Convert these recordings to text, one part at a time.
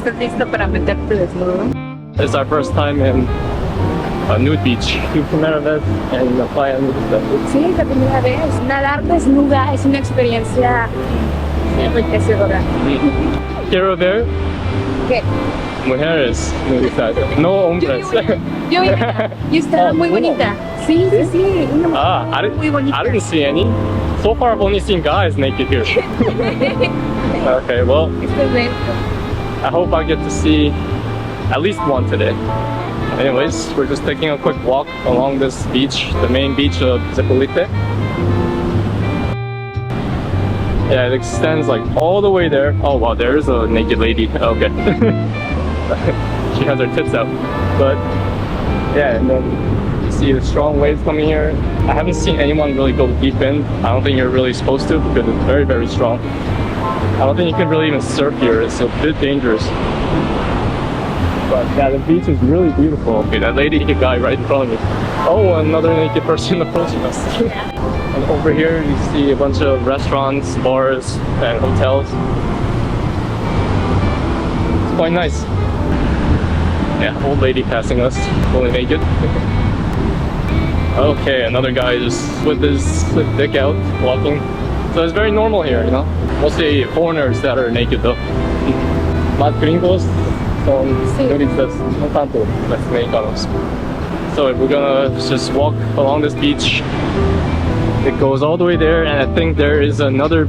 ¿Estás listo para meterte desnudo? It's our first time in a nude beach. Tu primera vez en la playa nudista. Sí, la primera vez. Nadar desnuda es una experiencia enriquecedora. Quiero ver ¿Qué? mujeres nudistas, no hombres. Yo vi una. Y estaba Oh, muy cool. bonita. Sí, sí, sí. Una Ah, muy bonita. I didn't see any. So far, I've only seen guys naked here. Okay, well, Excelente. I hope I get to see at least one today. Anyways, we're just taking a quick walk along this beach, the main beach of Zipolite. Yeah, it extends like all the way there. Oh wow, there's a naked lady. Okay. She has her tits out. But yeah, and then you see the strong waves coming here. I haven't seen anyone really go deep in. I don't think you're really supposed to because it's very, very strong. I don't think you can really even surf here. It's a bit dangerous. But yeah, the beach is really beautiful. Okay, that lady guy right in front of me. Oh, another naked person approaching us. And over here you see a bunch of restaurants, bars, and hotels. It's quite nice. Yeah, old lady passing us, fully naked. Okay, another guy just with his dick out, walking. So it's very normal here, you know? Mostly foreigners that are naked though. Más gringos son Sí. turistas, no tanto las mexicanos. So we're gonna just walk along this beach. It goes all the way there, and I think there is another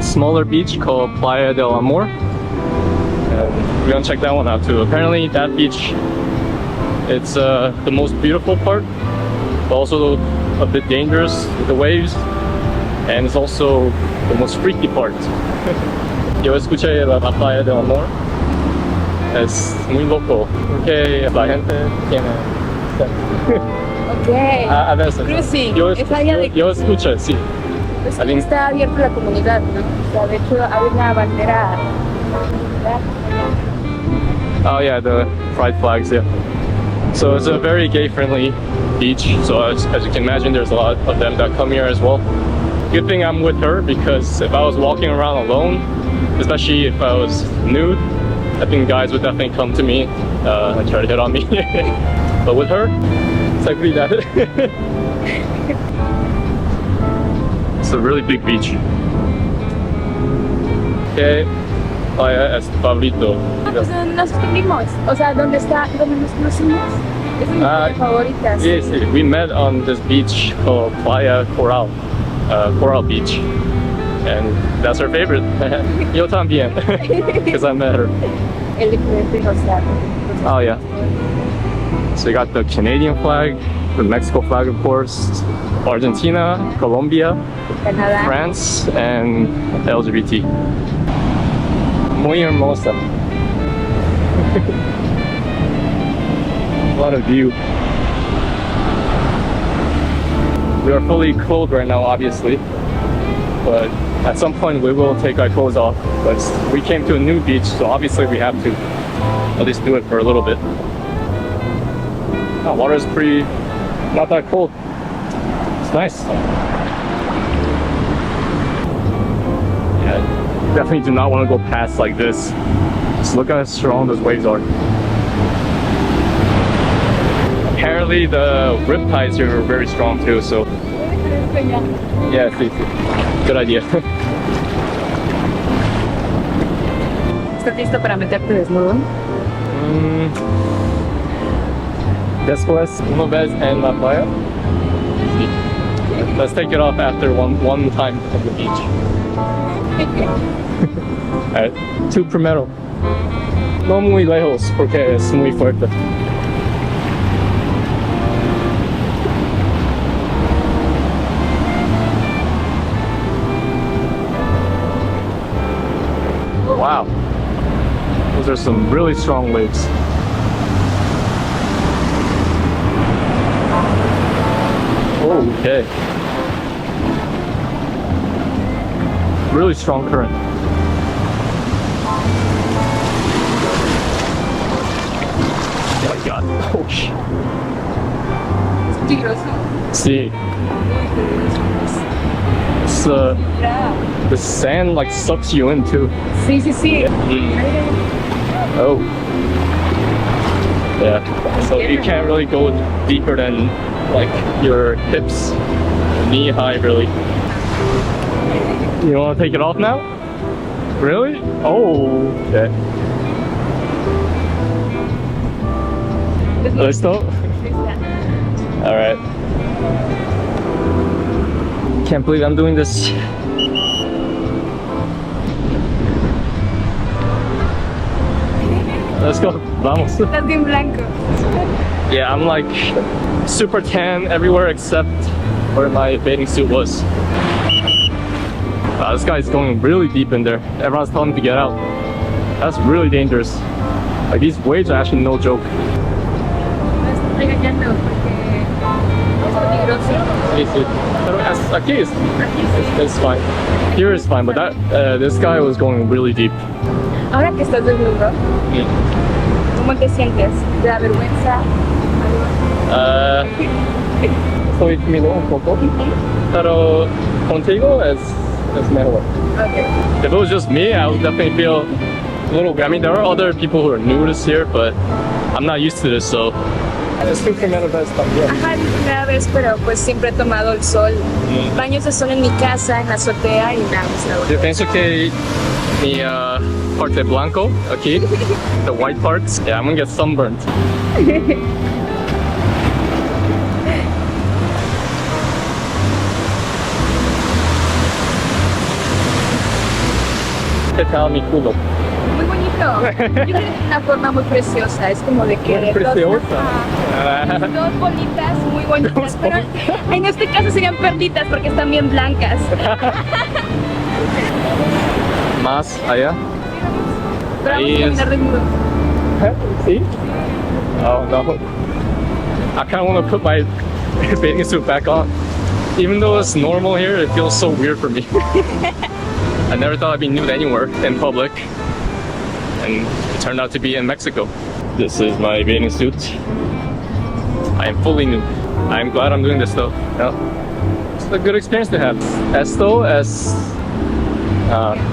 smaller beach called Playa del Amor. And we're gonna check that one out too. Apparently that beach, it's the most beautiful part, but also a bit dangerous with the waves, and it's also the most freaky part. Yo escuché la Playa del Amor. Es muy loco porque la gente tiene Ok. a veces. Cruising. Yo, Es área de yo escuché, sí. Pues I think- está abierta la comunidad, ¿no? O sea, de hecho hay una bandera. Oh yeah, the pride flags, yeah. So it's a very gay-friendly beach. So as you can imagine, there's a lot of them that come here as well. Good thing I'm with her, because if I was walking around alone, especially if I was nude, I think guys would definitely come to me and try to hit on me. But with her, seguridad. It's a really big beach. Okay, Playa Favorito. Pues nos escribimos. O sea, ¿dónde nos conocimos? Es mi playa favorita. Yes, we met on this beach called Playa Coral, Coral Beach, and that's her favorite. Yo también, because I met her. El diferente, o sea. Oh yeah. So you got the Canadian flag, the Mexico flag, of course, Argentina, Colombia, Canadá. France, and LGBT. Muy hermosa. What a view. We are fully clothed right now, obviously, but at some point we will take our clothes off. But we came to a new beach, so obviously we have to at least do it for a little bit. Oh, water is pretty, not that cold. It's nice. Yeah, definitely do not want to go past like this. Just look how strong those waves are. Apparently the riptides here are very strong too, so yeah, sí, sí. Good idea. ¿Estás listo para meterte desnudo? Después, una vez en la playa. Let's take it off after one time on the beach. Alright, tú primero. No muy lejos porque es muy fuerte. Wow, those are some really strong waves. Okay. Really strong current. Oh my god. Oh shit. Es peligroso. See, it's the sand like sucks you in too. Sí, sí, sí. Oh. Yeah. So you can't really go deeper than like your hips, knee high really. You want to take it off now? Really? Oh. Okay. Let's go. All right. Can't believe I'm doing this. Let's go. Vamos. Estás bien blanco. Yeah, I'm like super tan everywhere except where my bathing suit was. This guy's going really deep in there. Everyone's telling me to get out. That's really dangerous. Like these waves are actually no joke. Me estoy regañando porque es peligroso. Sí, sí. Pero aquí it's fine. Here is fine, but this guy was going really deep. Ahora que estás desnudo, ¿cómo te sientes? ¿Te da vergüenza? Estoy tímido un poco, pero contigo es mejor. Okay. If it was just me, I would definitely feel a little. I mean, there are other people who are nudist here, but I'm not used to this, so. Es tu primera vez también. Ajá, mi primera vez, pero pues siempre he tomado el sol. Baños de sol en mi casa, en la azotea y me ha gustado. Yo pienso que mi parte blanco aquí, the white parts, yeah, I'm gonna get sunburned. ¿Qué tal mi culo? Muy bonito. Yo creo que es una forma muy preciosa. Es como de que. Muy preciosa. Dos bolitas muy bonitas. Pero en este caso serían perlitas porque están bien blancas. Más allá. Pero vamos Ahí a es. caminar desnudo. See? Oh no. I kind of want to put my bathing suit back on. Even though it's normal here, it feels so weird for me. I never thought I'd be nude anywhere in public. And it turned out to be in Mexico. This is my bathing suit. I am fully nude. I'm glad I'm doing this though. Yeah. It's a good experience to have. Esto es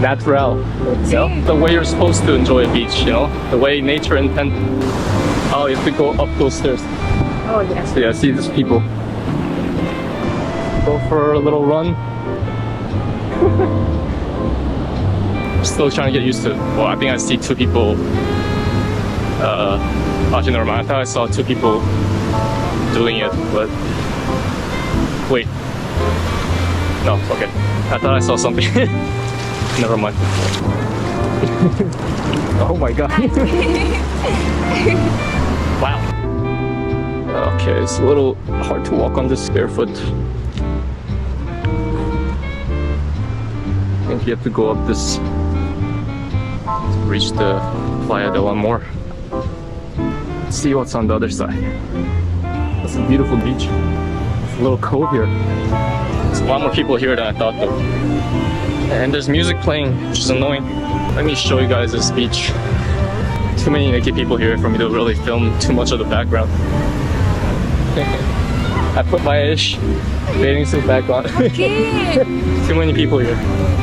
natural. You know? The way you're supposed to enjoy a beach, you know? The way nature intended. Oh, you have to go up those stairs. Oh, yes. So yeah, see these people. Go for a little run. Still trying to get used to it. Well, I think I see two people. Actually, never mind. I thought I saw two people doing it, but wait. No, okay. I thought I saw something. Never mind. Oh my god. Wow. Okay, it's a little hard to walk on this barefoot. I think you have to go up this to reach the Playa del Amor. Let's see what's on the other side. That's a beautiful beach. It's a little cove here. There's a lot more people here than I thought though. And there's music playing, which is annoying. Let me show you guys this beach. Too many naked people here for me to really film too much of the background. I put my bathing suit back on. ¿Qué? Too many people here.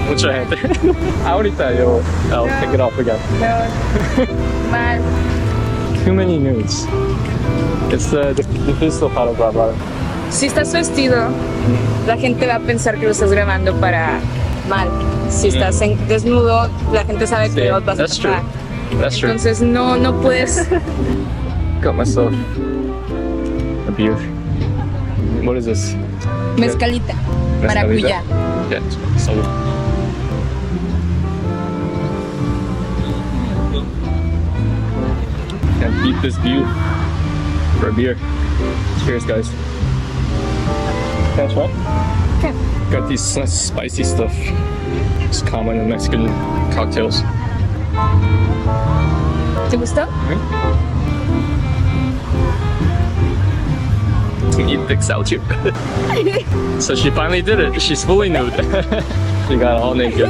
Mucha gente. Ahorita I'll pick it up again. No. Mal. Too many nudes. It's difícil para grabar. Si estás vestido, la gente va a pensar que lo estás grabando para mal. Si estás desnudo, la gente sabe que lo vas a That's true. tapar. That's true. Entonces no puedes. Got myself a beer. What is this? Mezcalita. Maracuyá. Yeah, so. Can't beat this view for a beer. Cheers, guys. Can I try? Okay. Got these spicy stuff. It's common in Mexican cocktails. ¿Te gustó? Eat dicks out here. So she finally did it. She's fully nude. She got all naked.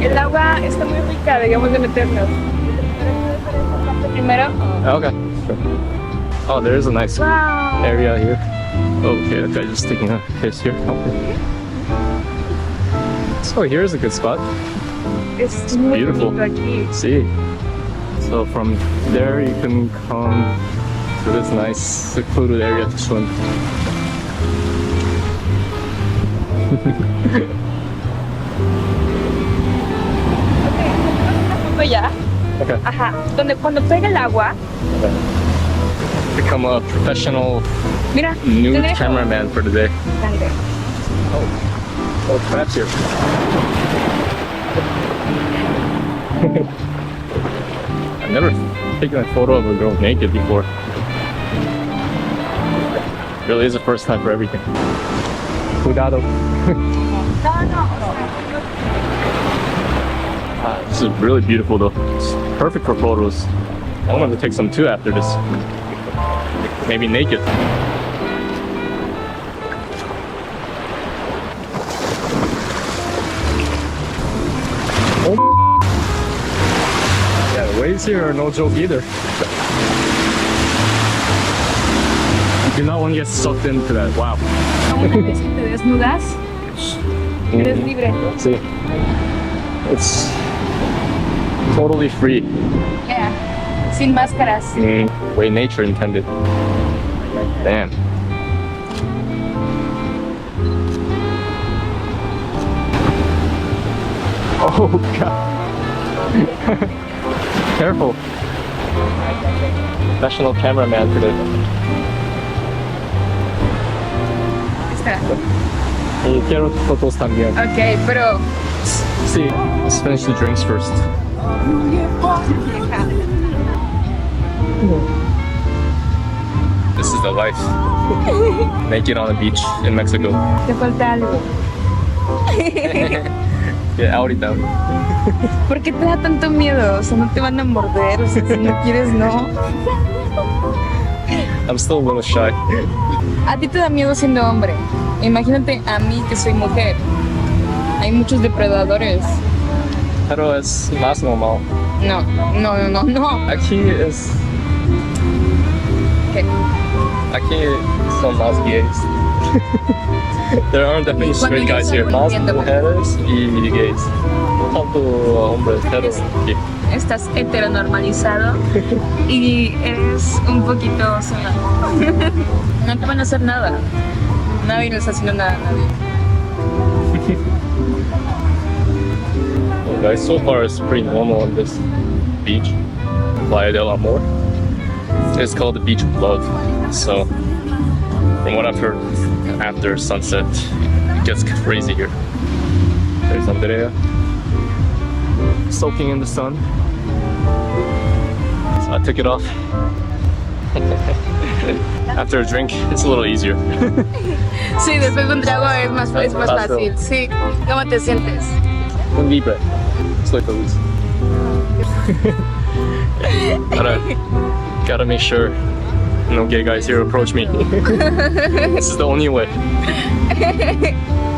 El agua está muy rica, debemos de meternos. Primero. Okay. Sure. Oh, there is a nice Wow. area here. Okay, that guy's just taking a piss here. Okay. So here's a good spot. Es muy beautiful. bonito aquí. See, So from there you can come to this nice secluded area to swim. Ya. Okay. Ajá. Donde cuando pega el agua, Become a professional mira, nude te dejo. cameraman for the day. Grande. Oh, crabs here. I've never taken a photo of a girl naked before. Really is the first time for everything. Cuidado. This is really beautiful though. It's perfect for photos. I wanted to take some too after this. Maybe naked. Oh. Yeah, the waves here are no joke either. You do not want to get sucked into that. Wow. Una vez que te desnudas, eres libre. See, it's totally free. Yeah. Sin máscaras. Way nature intended. Damn. Oh god. Careful. Professional cameraman today. Espera. Y quiero fotos también. Ok, pero. See, let's finish the drinks first. This is the life. Naked on the beach in Mexico. Te falta algo. Yeah, ahorita. ¿Por qué te da tanto miedo? O sea, no te van a morder. O sea, si no quieres, no. I'm still a little shy. A ti te da miedo siendo hombre. Imagínate a mí que soy mujer. Hay muchos depredadores. Pero es más normal. No, no, no, no, no. Aquí es. ¿Qué? Aquí son más gays. There aren't that many Cuando straight yo guys soy here. muy Más viendo. mujeres y gays. No tanto hombres hetero aquí. Estás heteronormalizado y eres un poquito sola. No te van a hacer nada. Nadie les está haciendo nada a nadie. Well, guys, so far it's pretty normal on this beach, Playa del Amor. It's called the Beach of Love. So, from what I've heard, after sunset, it gets crazy here. There's Andrea, soaking in the sun. So I took it off. After a drink, it's a little easier. Sí, después de un trago es más fácil. Sí. ¿Cómo te sientes? Un libre. Estoy feliz. Gotta make sure no gay guys here approach me. This is the only way.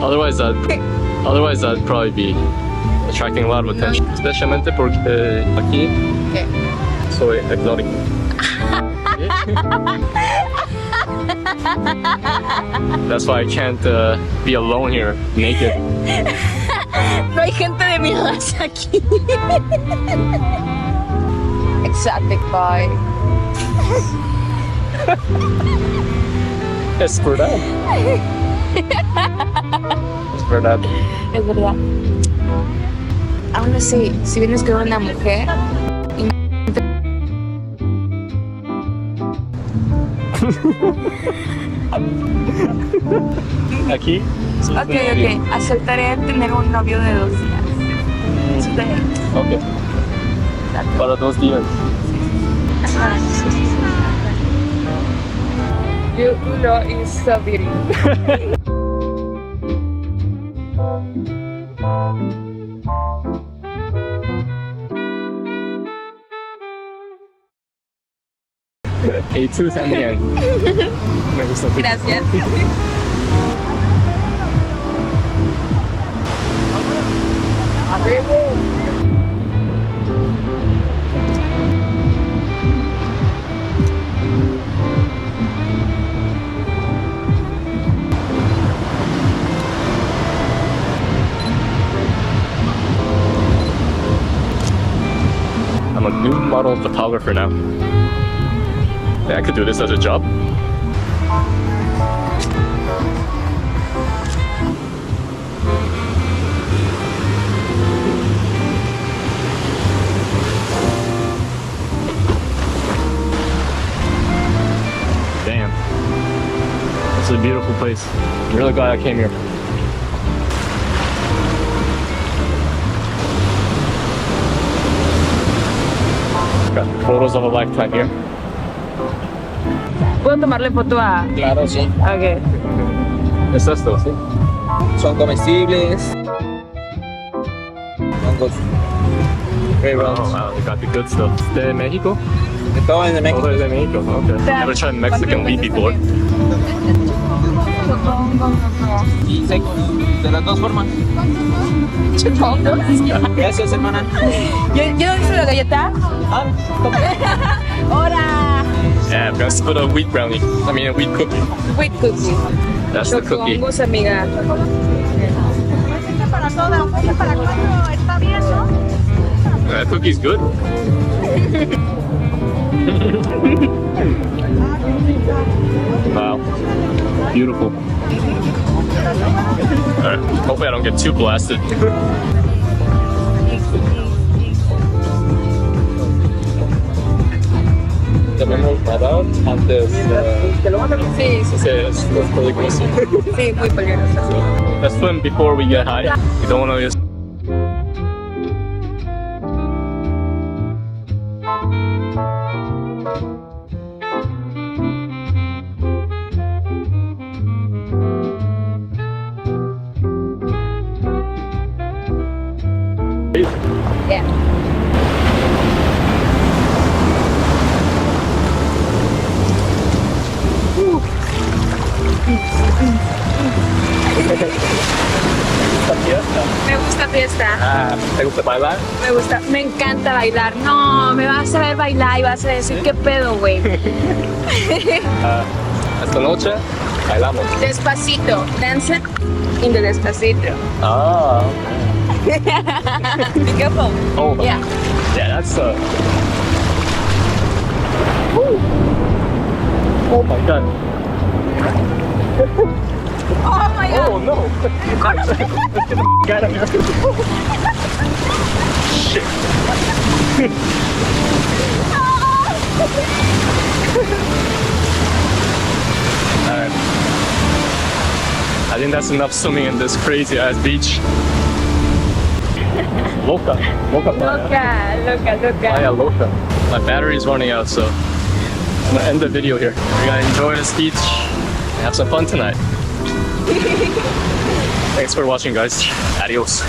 Otherwise I'd probably be attracting a lot of attention. Especialmente porque aquí ¿Qué? soy exótico. That's why I can't be alone here, naked. No hay gente de mi raza aquí. Exotic boy. Es verdad. Es verdad. Es verdad. Aún así, si vienes con una mujer, Aquí. ok, aceptaré tener un novio de 2 días. Sí, Ok. Para 2 días. ajá. Uno is so beautiful. A2 también. Me gusta. Gracias. I'm a nude model full-blown photographer now. Yeah, I could do this as a job. Damn. It's a beautiful place. I'm really glad I came here. Got photos of a lifetime here. ¿Puedo tomarle foto a...? Claro, sí. Ok. Es esto, ¿sí? Son comestibles. Hongos. Very Oh, rounds. wow, they got the good stuff. De Mexico? De todo es de Oh, México. they're de Mexico. Okay. Never tried Mexican weed before. Y seco. De las dos formas. Gracias, hermana. ¿Yo hice la galleta? Ah, toma. ¡Hora! Yeah, I'm gonna split a wheat brownie. I mean, a wheat cookie. Wheat cookie. That's the cookie. Chocongos, amiga. Para toda, para cuando está bien, ¿no? That cookie's good. Wow. Beautiful. Alright, hopefully I don't get too blasted. Tenemos radar antes Sí, sí, sí, es peligroso. sí, muy peligroso. Let's swim before we get high. We don't want to just. Yeah. Me gusta fiesta. Ah, ¿te gusta bailar? Me gusta, me encanta bailar. No, me vas a ver bailar y vas a decir qué pedo, güey. Esta noche bailamos. Despacito. Dance in the despacito. Ah. Be careful. Oh. Yeah. Yeah, that's Oh my god. Oh my god. Oh no. Get him. Shit. Alright. I think that's enough swimming in this crazy ass beach. Loca. Loca. Playa Loca. My battery is running out, so I'm gonna end the video here. We're gonna enjoy this beach and have some fun tonight. Thanks for watching, guys. Adios.